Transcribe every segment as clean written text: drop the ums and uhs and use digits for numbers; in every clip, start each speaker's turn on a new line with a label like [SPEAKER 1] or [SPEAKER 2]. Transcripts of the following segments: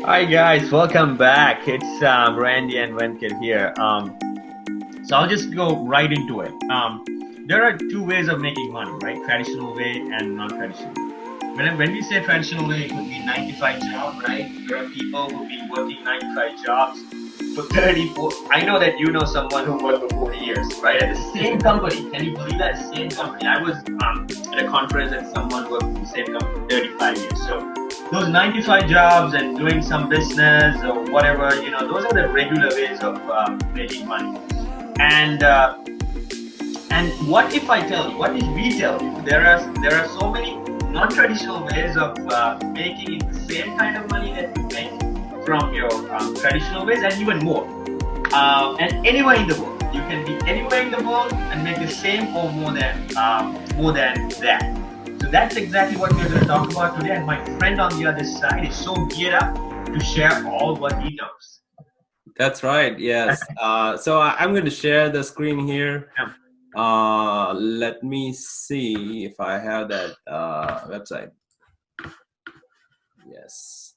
[SPEAKER 1] Hi guys, welcome back. It's Randy and Venkat here. So I'll just go right into it. There are two ways of making money, right? Traditional way and non-traditional way. When we say traditional way, it could be 9 to 5 job, right? There are people who've been working 9 to 5 jobs for 34. I know that you know someone who worked for 40 years, right? At the same company. Can you believe that? Same company. I was at a conference and someone worked for the same company for 35 years. So those 95 jobs and doing some business or whatever, those are the regular ways of making money. And and what if I tell you? What if we tell you? There are so many non-traditional ways of making the same kind of money that you make from your traditional ways, and even more. And anywhere in the world, you can be anywhere in the world and make the same or more than that. So that's exactly what we're going to talk about today. And my friend on the other side is so geared up to share all what he knows.
[SPEAKER 2] That's right. Yes. I'm going to share the screen here.
[SPEAKER 1] Yeah.
[SPEAKER 2] Let me see if I have that website. Yes.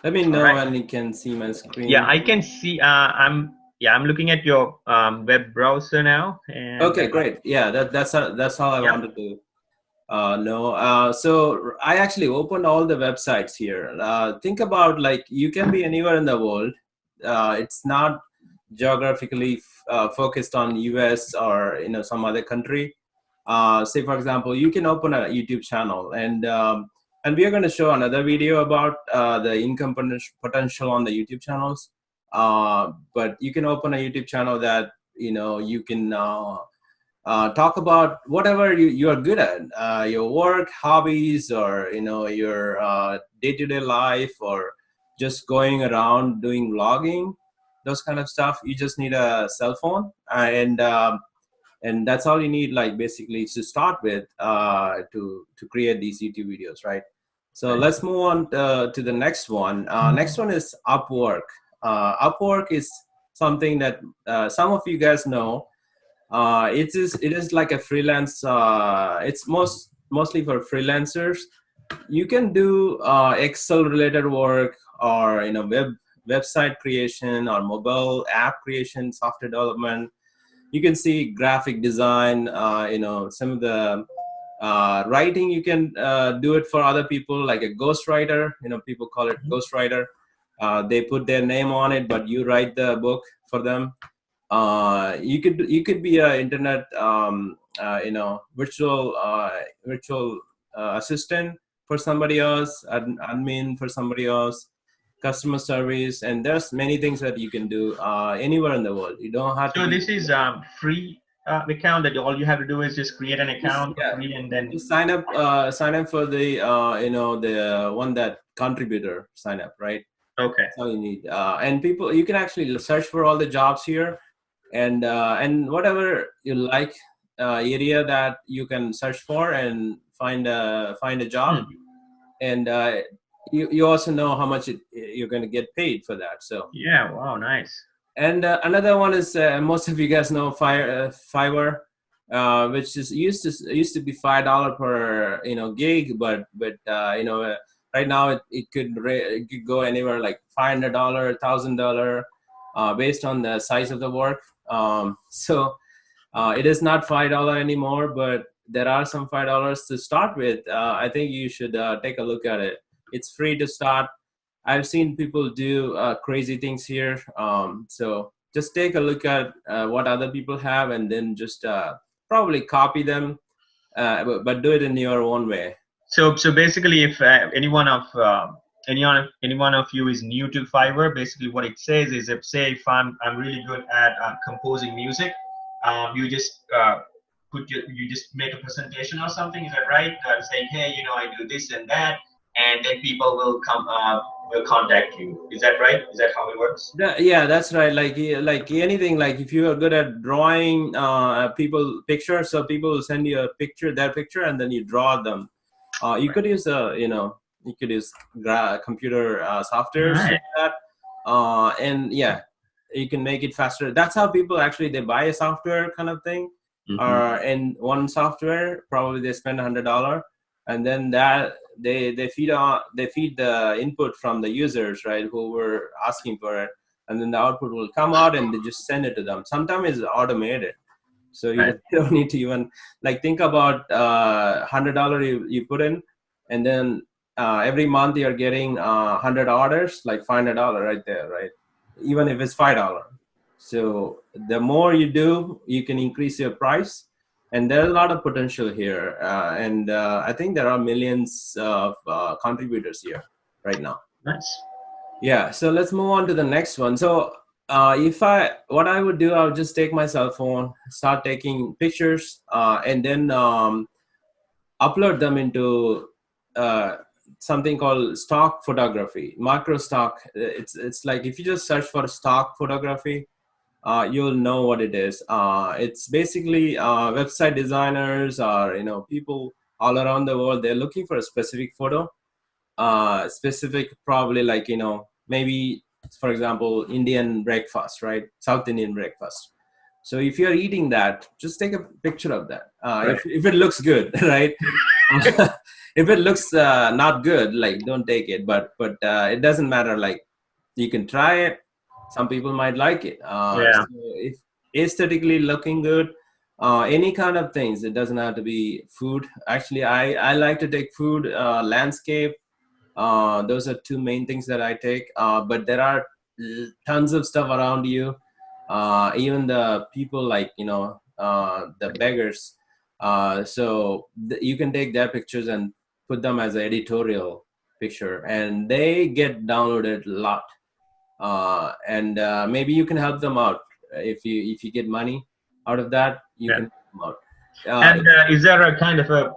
[SPEAKER 2] Let me
[SPEAKER 1] All
[SPEAKER 2] know
[SPEAKER 1] right.
[SPEAKER 2] when you can see my
[SPEAKER 1] Yeah,
[SPEAKER 2] screen.
[SPEAKER 1] I can see. I'm looking at your web browser now, and
[SPEAKER 2] Okay, great. Yeah, that's all I
[SPEAKER 1] yeah.
[SPEAKER 2] wanted to know. So I actually opened all the websites here. Think about like you can be anywhere in the world. It's not geographically focused on US or some other country. Say for example, you can open a YouTube channel, and we are going to show another video about the income potential on the YouTube channels. But you can open a YouTube channel that you can talk about whatever you are good at, your work, hobbies, or your day-to-day life, or just going around doing vlogging, those kind of stuff. You just need a cell phone, and that's all you need, like basically to start with, to create these YouTube videos, right? So
[SPEAKER 1] Right.
[SPEAKER 2] let's move on to the next one. Next one is Upwork. Upwork is something that some of you guys know. It is like a freelance. It's mostly for freelancers. You can do Excel related work, or website creation, or mobile app creation, software development. You can see graphic design. Some of the writing, you can do it for other people, like a ghostwriter. People call it ghostwriter. They put their name on it, but you write the book for them. You could be a internet virtual assistant for somebody else, admin for somebody else, customer service, and there's many things that you can do anywhere in the world. You don't have to
[SPEAKER 1] So
[SPEAKER 2] be.
[SPEAKER 1] this is free account that all you have to do is just create an
[SPEAKER 2] Just,
[SPEAKER 1] account for
[SPEAKER 2] yeah,
[SPEAKER 1] free, and then
[SPEAKER 2] just sign up for the the one that contributor sign up, right?
[SPEAKER 1] okay.
[SPEAKER 2] That's all you need. And people, you can actually search for all the jobs here, and whatever you like, area that you can search for and find a job.
[SPEAKER 1] Hmm.
[SPEAKER 2] And you also know how much you're going to get paid for that. So,
[SPEAKER 1] Yeah. Wow. Nice.
[SPEAKER 2] and another one is, most of you guys know Fiverr, which is used to be $5 per gig, but right now it could go anywhere like $500, $1,000, based on the size of the work. So it is not $5 anymore, but there are some $5 to start with. I think you should take a look at it. It's free to start. I've seen people do crazy things here. So just take a look at what other people have, and then just probably copy them, but do it in your own way.
[SPEAKER 1] So basically, if anyone of you is new to Fiverr, basically what it says is, if say if I'm really good at composing music, you just you just make a presentation or something. Is that right? Saying, hey, I do this and that, and then people will contact you. Is that right? Is that how it works?
[SPEAKER 2] Yeah, that's right. Like anything, like if you are good at drawing people pictures, so people will send you a picture, their picture, and then you draw them. You
[SPEAKER 1] Right.
[SPEAKER 2] could use you could use computer softwares
[SPEAKER 1] Right.
[SPEAKER 2] like that, and yeah, you can make it faster. That's how people actually they buy a software kind of thing,
[SPEAKER 1] Mm-hmm.
[SPEAKER 2] or in one software probably they spend $100, and then they feed the input from the users, right, who were asking for it, and then the output will come out and they just send it to them. Sometimes it's automated, so you
[SPEAKER 1] Right.
[SPEAKER 2] don't need to even like think about $100 you put in, and then every month you're getting 100 orders, like $500 right there, right? Even if it's $5. So the more you do, you can increase your price, and there's a lot of potential here. And I think there are millions of contributors here right now.
[SPEAKER 1] Nice.
[SPEAKER 2] Yeah, so let's move on to the next one. So what I would do, I would just take my cell phone, start taking pictures, and then upload them into uh, something called stock photography, macro stock. It's like if you just search for stock photography, you'll know what it is. It's basically website designers or people all around the world. They're looking for a specific photo, specific probably like maybe for example Indian breakfast, right? South Indian breakfast. So if you're eating that, just take a picture of that.
[SPEAKER 1] Right.
[SPEAKER 2] If it looks good, right? If it looks not good, like don't take it. But it doesn't matter. Like you can try it. Some people might like it.
[SPEAKER 1] Yeah.
[SPEAKER 2] So if aesthetically looking good, any kind of things. It doesn't have to be food. Actually, I like to take food, landscape. Those are two main things that I take. But there are tons of stuff around you. Even the people like the beggars. So you can take their pictures and put them as an editorial picture, and they get downloaded a lot. And maybe you can help them out if you get money out of that. You
[SPEAKER 1] Yeah.
[SPEAKER 2] can help them out.
[SPEAKER 1] And is there a kind of a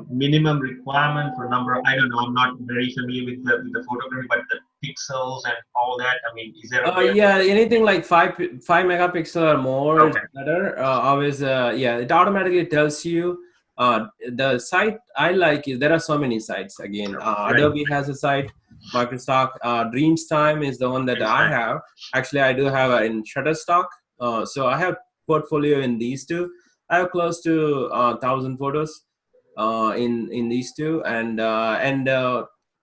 [SPEAKER 1] minimum requirement for number? I don't know. I'm not very familiar with the photography, but the pixels and all that. I mean, is there a way?
[SPEAKER 2] Yeah, anything like five megapixel or more is
[SPEAKER 1] Okay.
[SPEAKER 2] better. Always, yeah, it automatically tells you. The site I like is there are so many sites. Again,
[SPEAKER 1] Right.
[SPEAKER 2] Adobe has a site. Microsoft Dreamstime is the one that I
[SPEAKER 1] Dreamstime.
[SPEAKER 2] have. Actually, I do have in Shutterstock. So I have portfolio in these two. I have close to 1,000 photos in these two, and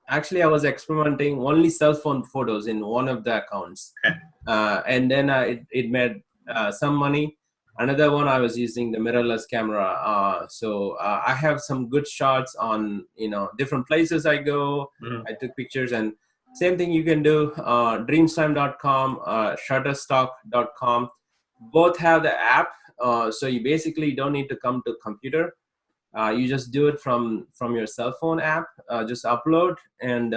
[SPEAKER 2] actually I was experimenting only cell phone photos in one of the accounts.
[SPEAKER 1] Okay.
[SPEAKER 2] And then it made some money. Another one I was using the mirrorless camera. So I have some good shots on different places I go.
[SPEAKER 1] Mhm.
[SPEAKER 2] I took pictures, and same thing you can do. Dreamstime.com, Shutterstock.com, both have the app. So you basically don't need to come to computer. You just do it from your cell phone app. Just upload and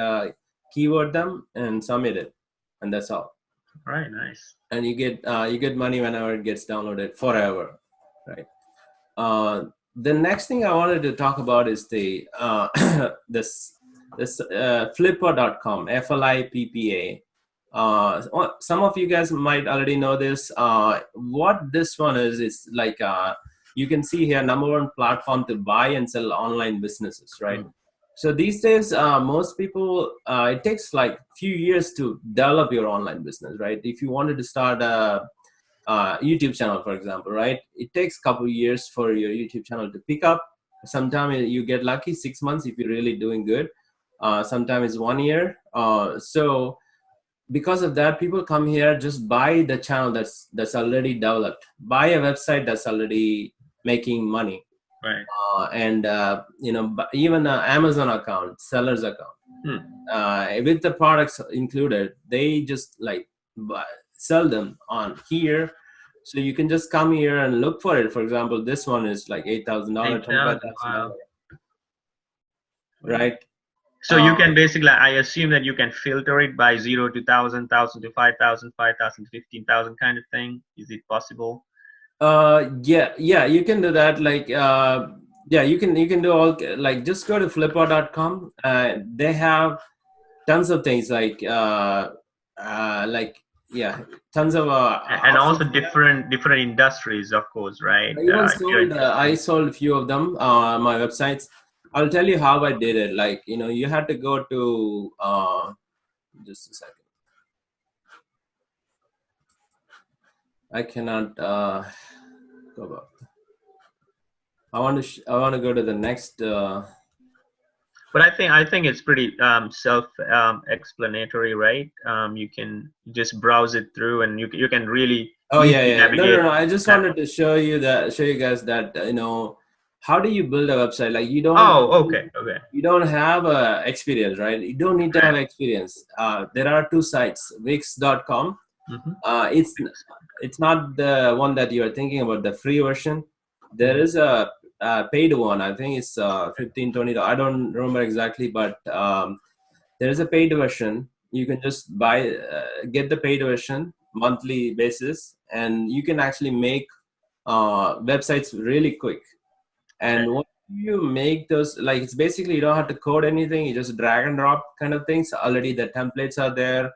[SPEAKER 2] keyword them and submit it, and that's all.
[SPEAKER 1] Right. Nice.
[SPEAKER 2] And you get money whenever it gets downloaded forever, right? The next thing I wanted to talk about is the this Flippa.com, Flippa. Some of you guys might already know this. What this one is like you can see here, number one platform to buy and sell online businesses, right?
[SPEAKER 1] Mm.
[SPEAKER 2] So these days, most people, it takes like few years to develop your online business, right? If you wanted to start a YouTube channel, for example, right? It takes a couple of years for your YouTube channel to pick up. Sometimes you get lucky, 6 months if you're really doing good. Sometimes it's 1 year. So because of that, people come here, just buy the channel that's already developed, buy a website that's already making money.
[SPEAKER 1] Right.
[SPEAKER 2] And even an Amazon account, seller's account, with the products included, they just like sell them on here. So you can just come here and look for it. For example, this one is like $8,000, $25,000,
[SPEAKER 1] Wow.
[SPEAKER 2] right?
[SPEAKER 1] So you can basically, I assume that you can filter it by 0 to 1,000, 1,000 to 5,000, 5,000 to 15,000 kind of thing. Is it possible?
[SPEAKER 2] Yeah, you can do that. Like yeah, you can do all, like just go to Flippa.com. They have tons of things like yeah, tons of
[SPEAKER 1] And also different industries, of course, right?
[SPEAKER 2] I sold a few of them on my websites. I'll tell you how I did it. Like you had to go to just a second. I cannot go back. I want to go to the next
[SPEAKER 1] But I think it's pretty self explanatory, right? You can just browse it through, and you can really
[SPEAKER 2] Oh yeah,
[SPEAKER 1] easily
[SPEAKER 2] yeah. No, no,
[SPEAKER 1] navigate.
[SPEAKER 2] no. I just wanted to show you guys that how do you build a website? Like
[SPEAKER 1] Oh, okay, okay.
[SPEAKER 2] you don't have experience, right? You don't need to have experience. There are two sites, Wix.com.
[SPEAKER 1] Mm-hmm.
[SPEAKER 2] It's not the one that you are thinking about, the free version. There
[SPEAKER 1] Mm-hmm.
[SPEAKER 2] is a paid one. I think it's 15 $20. I don't remember exactly, but there is a paid version. You can just get the paid version monthly basis, and you can actually make websites really quick.
[SPEAKER 1] Okay.
[SPEAKER 2] And once you make those, like, it's basically you don't have to code anything. You just drag and drop kind of things. Already the templates are there,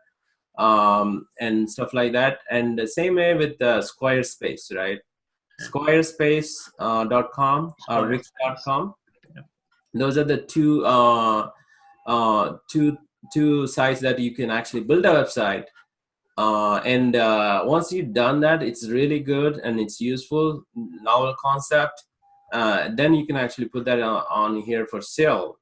[SPEAKER 2] and stuff like that. And the same way with Squarespace, right?
[SPEAKER 1] Okay.
[SPEAKER 2] Squarespace.com or
[SPEAKER 1] Squarespace.
[SPEAKER 2] Wix.com.
[SPEAKER 1] Yeah.
[SPEAKER 2] Those are the two sites that you can actually build a website. And once you've done that, it's really good and it's useful, novel concept. Then you can actually put that on here for sale,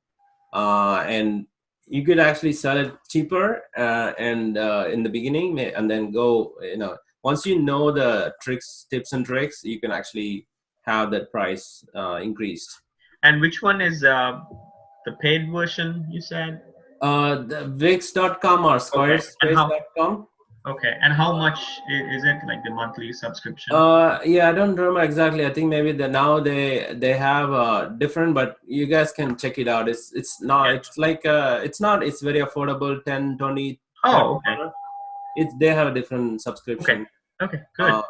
[SPEAKER 2] and you could actually sell it cheaper and in the beginning, and then go. Once you know the tips and tricks, you can actually have that price increased.
[SPEAKER 1] And which one is the paid version you said?
[SPEAKER 2] The Wix.com or
[SPEAKER 1] Okay. And how?
[SPEAKER 2] Squarespace.com.
[SPEAKER 1] Okay. And how much is it, like the monthly subscription?
[SPEAKER 2] Yeah, I don't remember exactly. I think maybe now they have different, but you guys can check it out. It's not.
[SPEAKER 1] Yeah.
[SPEAKER 2] It's like it's not. It's very affordable. 10, 20,
[SPEAKER 1] Oh, okay.
[SPEAKER 2] $30. They have a different
[SPEAKER 1] Okay.
[SPEAKER 2] subscription.
[SPEAKER 1] Okay. Good.
[SPEAKER 2] Uh,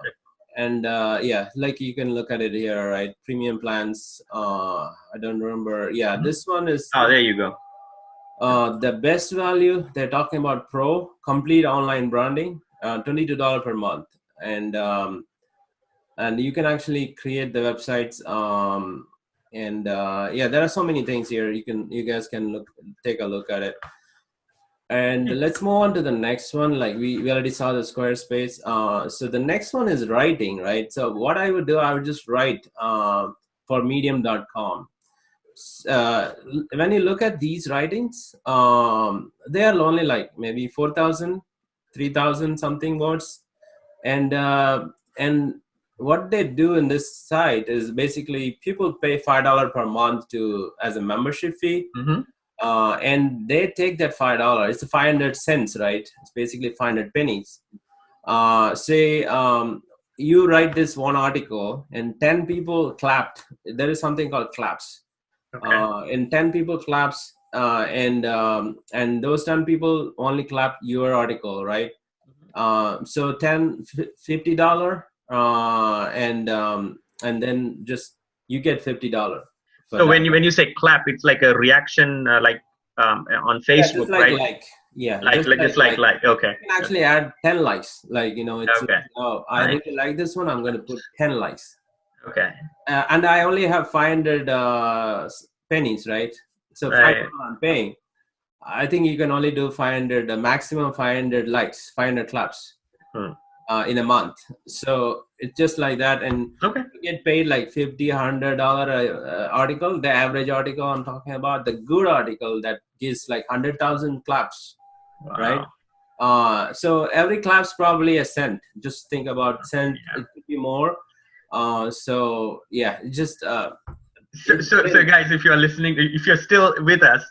[SPEAKER 2] and yeah, like you can look at it here, right? Premium plans. I don't remember. Yeah,
[SPEAKER 1] Mhm.
[SPEAKER 2] this one is
[SPEAKER 1] Oh, there you go.
[SPEAKER 2] the best value. They're talking about Pro complete online branding, $22 per month, and you can actually create the websites. And yeah, there are so many things here. You guys can take a look at it. And let's move on to the next one. Like we already saw the Squarespace. So the next one is writing, right? So what I would do, I would just write for medium.com. When you look at these writings, they are only like maybe 4,000, 3,000 something words. And what they do in this site is basically people pay $5 per month to as a membership fee,
[SPEAKER 1] Mm-hmm.
[SPEAKER 2] and they take that $5. It's 500 cents, right? It's basically 500 pennies. Say you write this one article and 10 people clapped. There is something called claps.
[SPEAKER 1] Okay.
[SPEAKER 2] And 10 people claps, and those 10 people only clap your article, right? So $50, and then just you get $50 for
[SPEAKER 1] So
[SPEAKER 2] that.
[SPEAKER 1] when you say clap, it's like a reaction, like on
[SPEAKER 2] Yeah,
[SPEAKER 1] Facebook,
[SPEAKER 2] just
[SPEAKER 1] right?
[SPEAKER 2] yeah,
[SPEAKER 1] Just like. Okay.
[SPEAKER 2] you can actually add 10 likes. Like, it's
[SPEAKER 1] Okay.
[SPEAKER 2] oh, I
[SPEAKER 1] Nice.
[SPEAKER 2] really like this one, I'm going to put 10 likes.
[SPEAKER 1] Okay.
[SPEAKER 2] And I only have 500 pennies, right? So
[SPEAKER 1] Right.
[SPEAKER 2] $5 I'm paying. I think you can only do 500, maximum 500 likes, 500 claps in a month. So it's just like that, and
[SPEAKER 1] Okay.
[SPEAKER 2] you get paid like $50, $100 article. The average article I'm talking about, the good article that gives like 100,000 claps,
[SPEAKER 1] Wow.
[SPEAKER 2] right? So every clap's probably a cent. Just think about cent.
[SPEAKER 1] Yeah.
[SPEAKER 2] It could be more. So yeah, just
[SPEAKER 1] So guys, if you're listening, if you're still with us,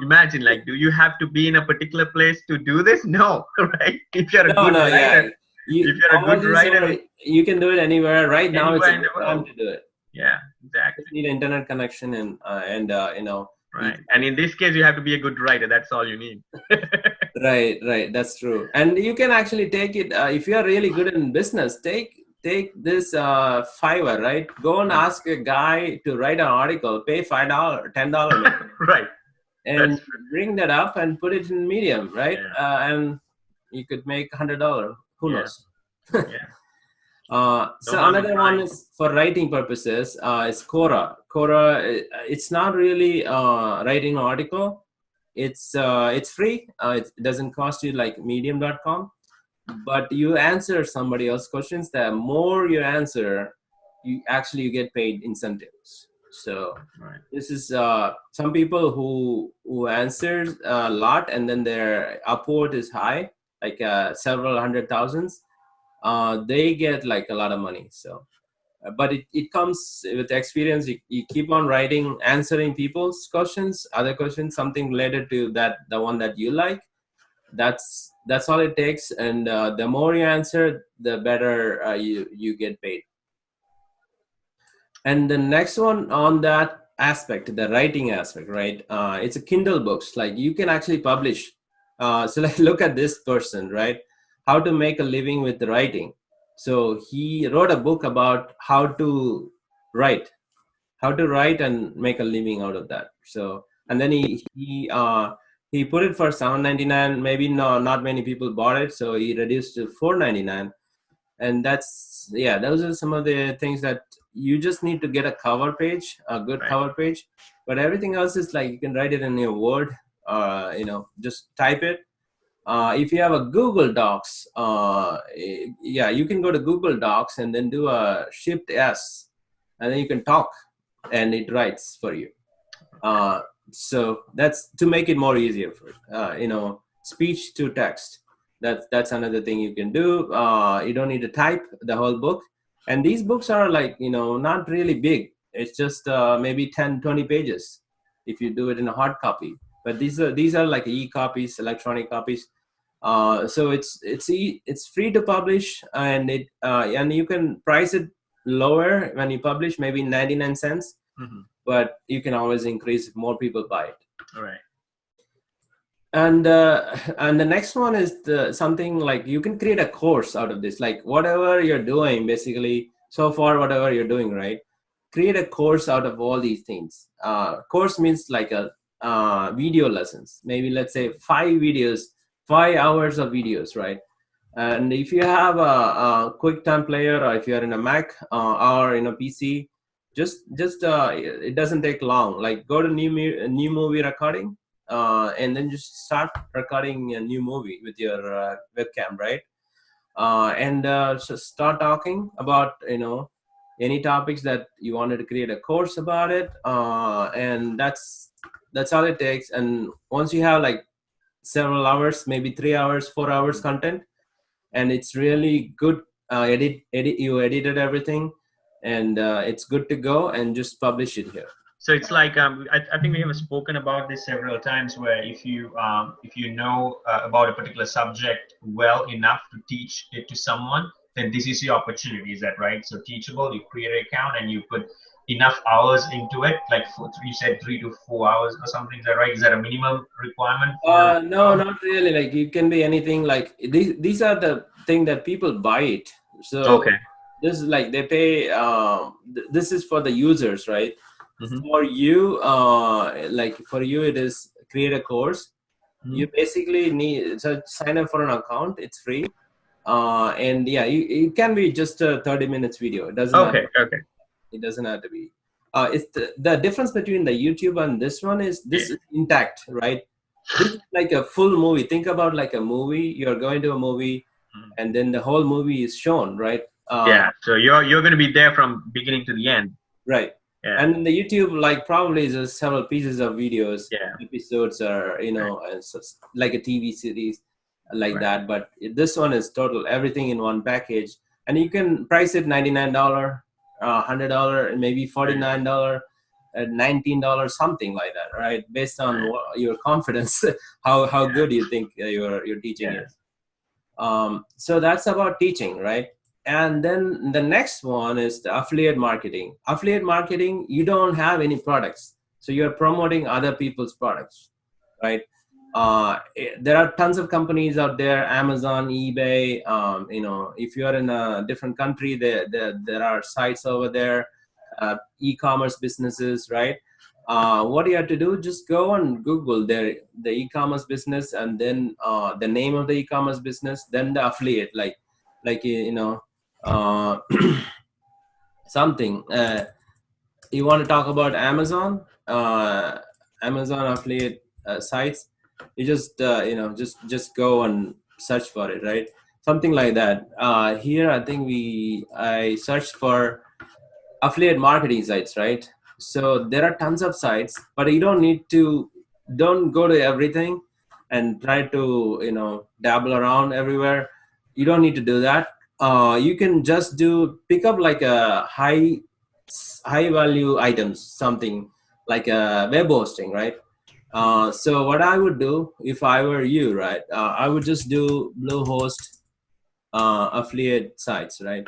[SPEAKER 1] imagine, like, do you have to be in a particular place to do this? No, right? If you're a good writer,
[SPEAKER 2] yeah.
[SPEAKER 1] if you're a good writer,
[SPEAKER 2] you can do it anywhere. Right now, it's a
[SPEAKER 1] anywhere in
[SPEAKER 2] good
[SPEAKER 1] the
[SPEAKER 2] time
[SPEAKER 1] world.
[SPEAKER 2] to do it.
[SPEAKER 1] Yeah,
[SPEAKER 2] You
[SPEAKER 1] exactly.
[SPEAKER 2] just need an internet connection, and
[SPEAKER 1] Right. And in this case, you have to be a good writer. That's all you need.
[SPEAKER 2] right. That's true. And you can actually take it if you are really good in business. Take this Fiverr, right? Go and ask a guy to write an article. Pay $5, $10,
[SPEAKER 1] Right.
[SPEAKER 2] and
[SPEAKER 1] That's true.
[SPEAKER 2] bring that up and put it in Medium, right?
[SPEAKER 1] Yeah.
[SPEAKER 2] And you could make $100. Who
[SPEAKER 1] Yeah.
[SPEAKER 2] knows?
[SPEAKER 1] Yeah.
[SPEAKER 2] So
[SPEAKER 1] Don't
[SPEAKER 2] another one is for writing purposes. Is Quora. Quora, it's not really writing an article. It's free. It doesn't cost you like Medium.com, but you answer somebody else's questions. The more you answer, you get paid incentives. So
[SPEAKER 1] Right.
[SPEAKER 2] this is some people who answers a lot and then their upvote is high, like several hundred thousands. They get like a lot of money. So but it comes with experience. You keep on writing, answering people's questions, other questions, something related to that, the one that you like. That's all it takes. And the more you answer, the better you get paid. And the next one on that aspect, the writing aspect, right? It's a Kindle books. Like you can actually publish. So like look at this person, right? How to make a living with writing. So he wrote a book about write, how to write and make a living out of that. So and then he put it for 7.99. Maybe not many people bought it, so he reduced to 4.99. And that's, yeah, those are some of the things that you just need to get a cover page, a good
[SPEAKER 1] Right.
[SPEAKER 2] cover page. But everything else is like you can write it in your Word, just type it. If you have a Google Docs, yeah, you can go to Google Docs and then do a Shift S, and then you can talk, and it writes for you. So that's to make it more easier for speech to text. That's another thing you can do. You don't need to type the whole book, and these books are like not really big. It's just maybe 10-20 pages if you do it in a hard copy. But these are like e-copies, electronic copies. So it's free to publish, and and you can price it lower when you publish, maybe 99 cents.
[SPEAKER 1] Mm-hmm.
[SPEAKER 2] But you can always increase if more people buy it.
[SPEAKER 1] All right.
[SPEAKER 2] And the next one is something like you can create a course out of this. Like whatever you're doing, basically so far, whatever you're doing, right? Create a course out of all these things. Course means like a video lessons. Maybe let's say 5 hours of videos, right? And if you have a QuickTime player, or if you're in a Mac or in a PC, just it doesn't take long. Like go to new movie recording, and then just start recording a new movie with your webcam, right? And so start talking about any topics that you wanted to create a course about it, and that's all it takes. And once you have like several hours, maybe 3 hours, 4 hours content, and it's really good, you edited everything, and it's good to go, and just publish it here.
[SPEAKER 1] So it's like I think we have spoken about this several times, where if you know about a particular subject well enough to teach it to someone, then this is your opportunity. Is that right? So Teachable, you create an account and you put enough hours into it, like you said 3 to 4 hours or something. Is that right? Is that a minimum requirement?
[SPEAKER 2] No, not really. Like it can be anything. Like these are the thing that people buy it. So
[SPEAKER 1] Okay.
[SPEAKER 2] this is like they pay. This is for the users, right?
[SPEAKER 1] Mm-hmm.
[SPEAKER 2] For you, for you, it is create a course. Mm-hmm. You basically need sign up for an account. It's free, and yeah, it can be just a 30 minutes video. It doesn't.
[SPEAKER 1] Okay. Okay.
[SPEAKER 2] It doesn't have to be. It's the difference between the YouTube and this one is this is intact, right? This is like a full movie. Think about like a movie. You're going to a movie, and then the whole movie is shown, right?
[SPEAKER 1] Yeah. So you're going to be there from beginning to the end.
[SPEAKER 2] Right. Yeah. And the YouTube, like, probably is just several pieces of videos.
[SPEAKER 1] Yeah.
[SPEAKER 2] Episodes are, like a TV series like that. But this one is total, everything in one package. And you can price it $99, $100, maybe $49, $19, something like that, right? Based on your confidence, how good you think your teaching is. So that's about teaching, right? And then the next one is the affiliate marketing. Affiliate marketing, you don't have any products, so you're promoting other people's products, right? There are tons of companies out there, Amazon, eBay. If you're in a different country, there are sites over there, e-commerce businesses, right? What you have to do, just go and Google the e-commerce business, and then the name of the e-commerce business, then the affiliate, something. You want to talk about Amazon affiliate sites, you just just go and search for it, right? Something like that. Here I think I searched for affiliate marketing sites, right? So there are tons of sites, but you don't go to everything and try to dabble around everywhere. You don't need to do that. You can just pick up like a high value items, something like a web hosting, right? So what I would do if I were you, right? I would just do Bluehost affiliate sites, right?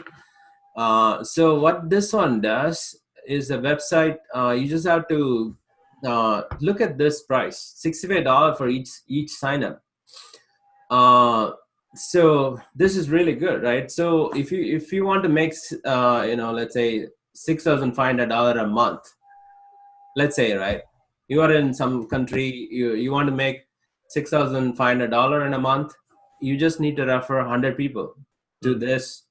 [SPEAKER 2] So what this one does is a website. You just have to look at this price, $65 for each sign up. So this is really good, right? So if you want to make let's say $6,500 a month, let's say, right? You are in some country, you want to make $6,500 in a month. You just need to refer 100 people to this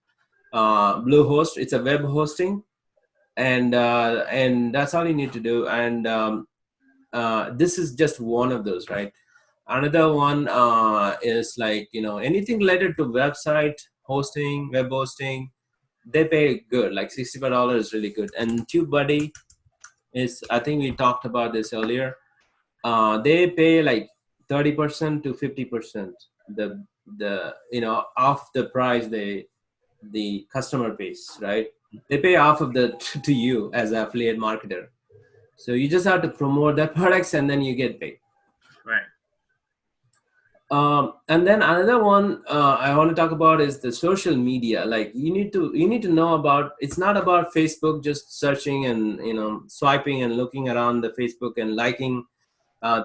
[SPEAKER 2] Bluehost. It's a web hosting, and that's all you need to do. And this is just one of those, right? Another one is like anything related to website hosting, web hosting. They pay good, like $65 is really good. And TubeBuddy is, I think we talked about this earlier. They pay like 30% to 50% off the price the customer pays, right? They pay off of the to you as an affiliate marketer. So you just have to promote their products and then you get paid.
[SPEAKER 1] Right.
[SPEAKER 2] And then another one I want to talk about is the social media. Like you need to know about. It's not about Facebook just searching and swiping and looking around the Facebook and liking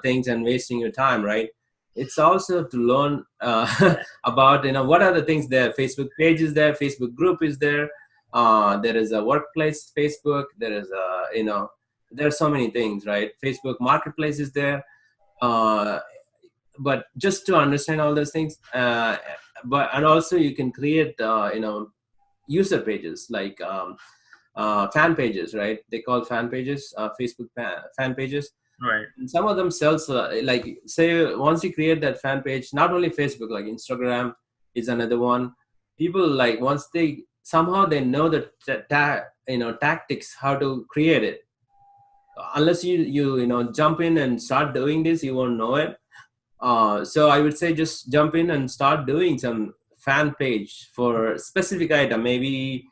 [SPEAKER 2] things and wasting your time, right? It's also to learn about what are the things there. Facebook page is there, Facebook group is there. There is a workplace Facebook. There is there are so many things, right? Facebook Marketplace is there. But just to understand all those things, and also you can create user pages like fan pages, right? They call fan pages Facebook fan pages.
[SPEAKER 1] Right.
[SPEAKER 2] And some of them sells like, say, once you create that fan page, not only Facebook, like Instagram is another one. People, like, once they somehow they know the tactics how to create it. Unless you jump in and start doing this, you won't know it. So I would say just jump in and start doing some fan page for specific item. Maybe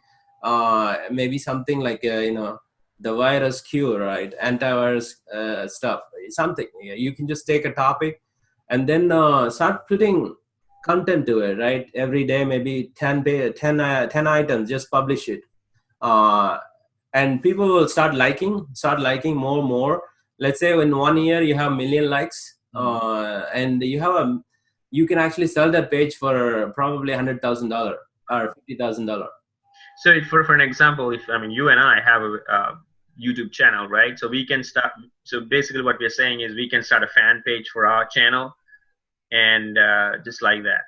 [SPEAKER 2] something like the virus cure, right? Antivirus stuff, something. You can just take a topic and then start putting content to it, right? Every day, maybe 10 items, just publish it. And people will start liking more and more. Let's say in 1 year you have 1 million likes, and you can actually sell that page for probably $100,000 or $50,000.
[SPEAKER 1] So for an example, if you and I have a YouTube channel, right? So we can start. So basically, what we're saying is we can start a fan page for our channel, and just like that.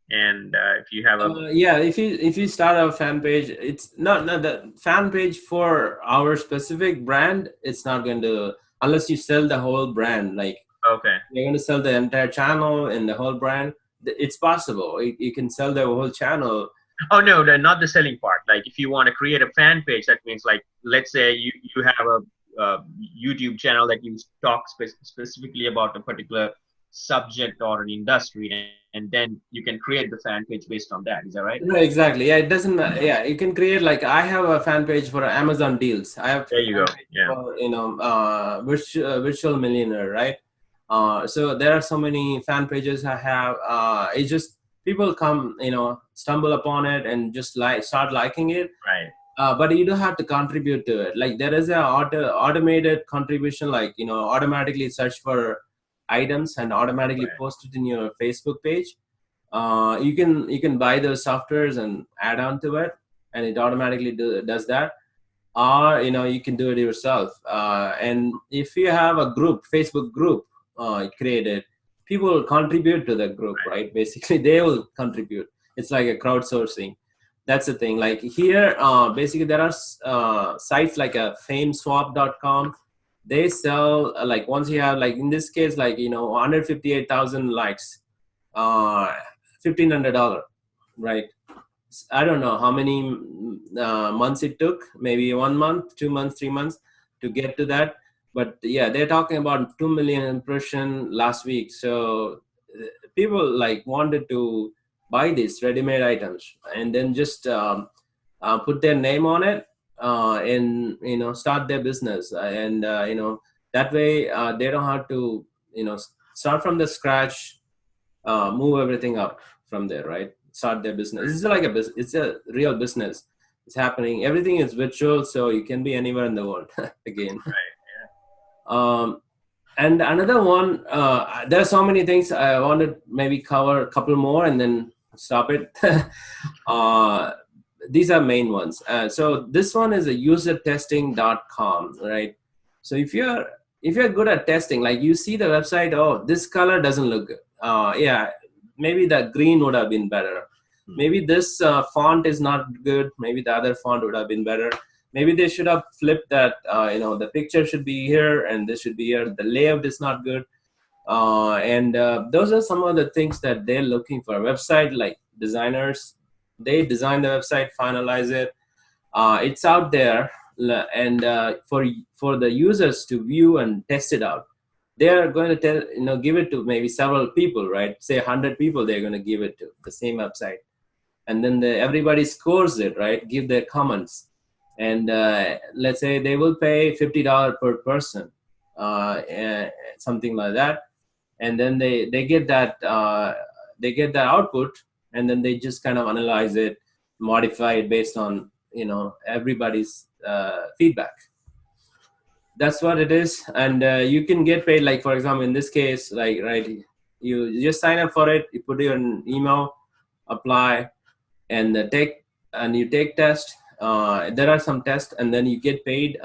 [SPEAKER 1] And if you have
[SPEAKER 2] if you start a fan page, it's not the fan page for our specific brand. It's not going to, unless you sell the whole brand. Like,
[SPEAKER 1] okay,
[SPEAKER 2] you're going to sell the entire channel and the whole brand. It's possible. You can sell the whole channel.
[SPEAKER 1] Oh no, not the selling part. Like if you want to create a fan page, that means, like, let's say you have a YouTube channel that you talk specifically about a particular subject or an industry, and then you can create the fan page based on that. Is that right?
[SPEAKER 2] No, exactly. Yeah, it doesn't. Yeah, you can create, like, I have a fan page for Amazon deals. I have.
[SPEAKER 1] There you go. Yeah.
[SPEAKER 2] For, virtual millionaire, right? So there are so many fan pages I have. It's just people come, stumble upon it and just start liking it.
[SPEAKER 1] Right.
[SPEAKER 2] But you don't have to contribute to it. Like, there is a automated contribution, like, automatically search for items and automatically post it in your Facebook page. You can buy those softwares and add on to it, and it automatically does that. Or you can do it yourself. And if you have a group, Facebook group created, people will contribute to the group, right? Basically, they will contribute. It's like a crowdsourcing. That's the thing. Like here, basically there are sites like a fameswap.com. They sell like, once you have, like, in this case, like 158,000 likes, $1,500, right? I don't know how many months it took. Maybe 1 month, 2 months, 3 months to get to that. But yeah, they're talking about 2 million impression last week. So people like wanted to buy these ready-made items and then just put their name on it and start their business. And that way they don't have to start from the scratch, move everything up from there, right? Start their business. It's like it's a real business. It's happening. Everything is virtual, so you can be anywhere in the world again.
[SPEAKER 1] Right.
[SPEAKER 2] And another one, there are so many things I want to maybe cover a couple more and then stop it. These are main ones. So this one is a usertesting.com, right? So if you're good at testing, like you see the website, oh, this color doesn't look good. Yeah, maybe the green would have been better. Maybe this font is not good. Maybe the other font would have been better. Maybe they should have flipped that. The picture should be here and this should be here. The layout is not good. And those are some of the things that they're looking for. Website like designers, they design the website, finalize it. It's out there, and for the users to view and test it out, they are going to give it to maybe several people, right? Say 100 people, they're going to give it to the same website, and then everybody scores it, right? Give their comments, and let's say they will pay $50 per person, something like that, and then they get that output, and then they just kind of analyze it, modify it based on everybody's feedback. That's what it is. And you can get paid, like for example in this case, like right, you just sign up for it, you put your email, apply, and you take test. There are some tests, and then you get paid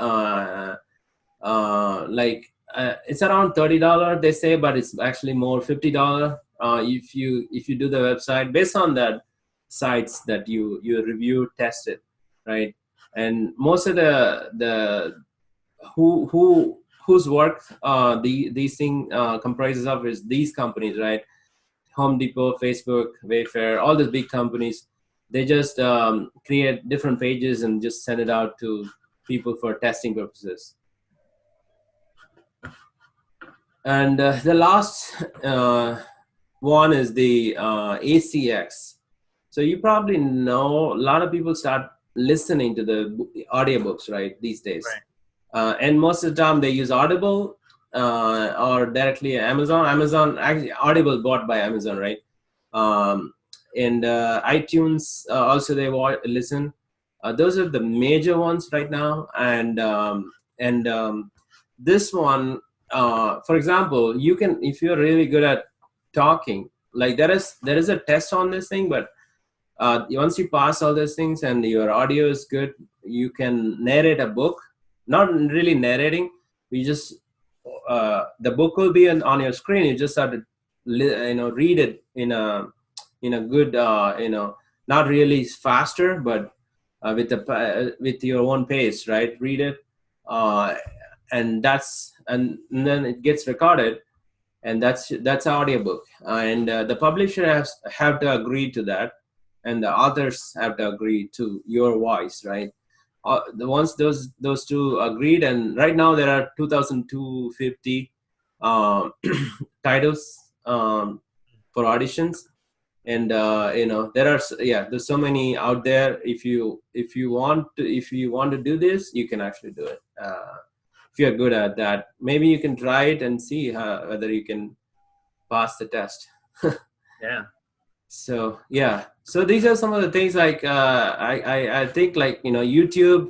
[SPEAKER 2] it's around $30 they say, but it's actually more, $50 if you do the website based on that sites that you review, tested, right? And most of the whose work these thing comprises of is these companies, right? Home Depot, Facebook, Wayfair, all these big companies, they just create different pages and just send it out to people for testing purposes. And the last one is the ACX. So you probably know a lot of people start listening to the audiobooks, right, these days.
[SPEAKER 1] Right.
[SPEAKER 2] And most of the time they use Audible or directly Amazon. Actually, Audible bought by Amazon, right? And iTunes also they listen. Those are the major ones right now. And this one, for example, you can, if you're really good at talking, like there is a test on this thing, but once you pass all those things and your audio is good, you can narrate a book. Not really narrating, you just the book will be on your screen. You just have to read it in a good not really faster, but with your own pace, right? Read it, and then it gets recorded, and that's audiobook. And the publisher have to agree to that, and the authors have to agree to your voice, right? Once those two agreed, and right now there are 2,250 titles for auditions, and there's so many out there. If you want to do this, you can actually do it. If you're good at that, maybe you can try it and see whether you can pass the test.
[SPEAKER 1] Yeah.
[SPEAKER 2] So these are some of the things, like I think, like YouTube,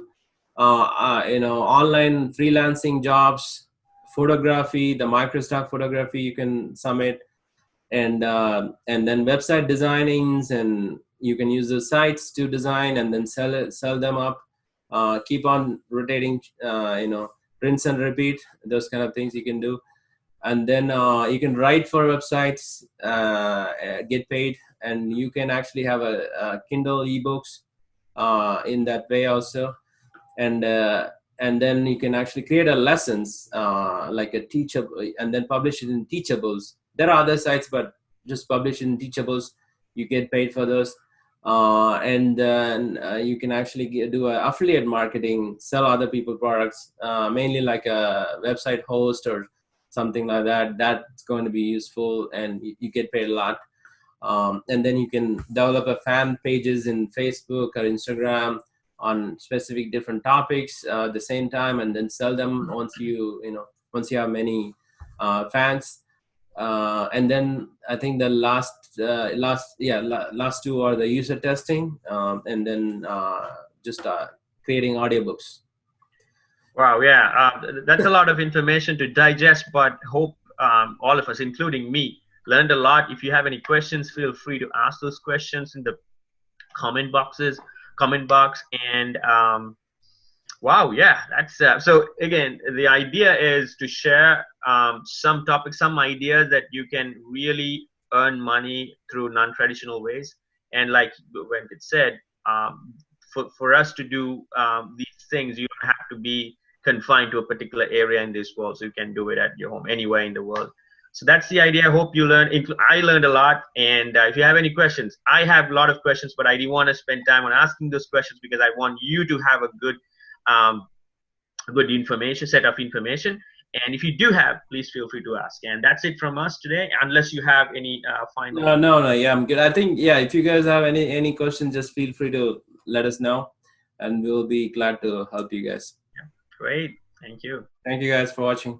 [SPEAKER 2] online freelancing jobs, photography, the microstock photography you can submit, and then website designings, and you can use the sites to design and then sell them up. Keep on rotating, rinse and repeat, those kind of things you can do. And then you can write for websites, get paid, and you can actually have a Kindle ebooks in that way also. And then you can actually create a lessons like a Teachable, and then publish it in Teachables. There are other sites, but just publish in Teachables. You get paid for those. And then you can actually do affiliate marketing, sell other people products, mainly like a website host or something like that. That's going to be useful, and you get paid a lot. And then you can develop a fan pages in Facebook or Instagram on specific different topics at the same time, and then sell them once you have many fans. And then I think the last two are the user testing, and then just creating audiobooks.
[SPEAKER 1] Wow, yeah, that's a lot of information to digest, but hope all of us, including me, learned a lot. If you have any questions, feel free to ask those questions in the comment boxes, comment box, and wow, yeah, that's so. Again, the idea is to share some topics, some ideas that you can really earn money through non-traditional ways. And like Venkat said, for us to do these things, you don't have to be confined to a particular area in this world. So you can do it at your home, anywhere in the world. So that's the idea. I hope you learned. I learned a lot. And if you have any questions, I have a lot of questions, but I didn't want to spend time on asking those questions because I want you to have a um, good information, set of information. And if you do have, please feel free to ask. And that's it from us today, unless you have any final.
[SPEAKER 2] No. Yeah, I'm good. I think, yeah, if you guys have any questions, just feel free to let us know, and we'll be glad to help you guys.
[SPEAKER 1] Yeah, great. Thank you.
[SPEAKER 2] Thank you guys for watching.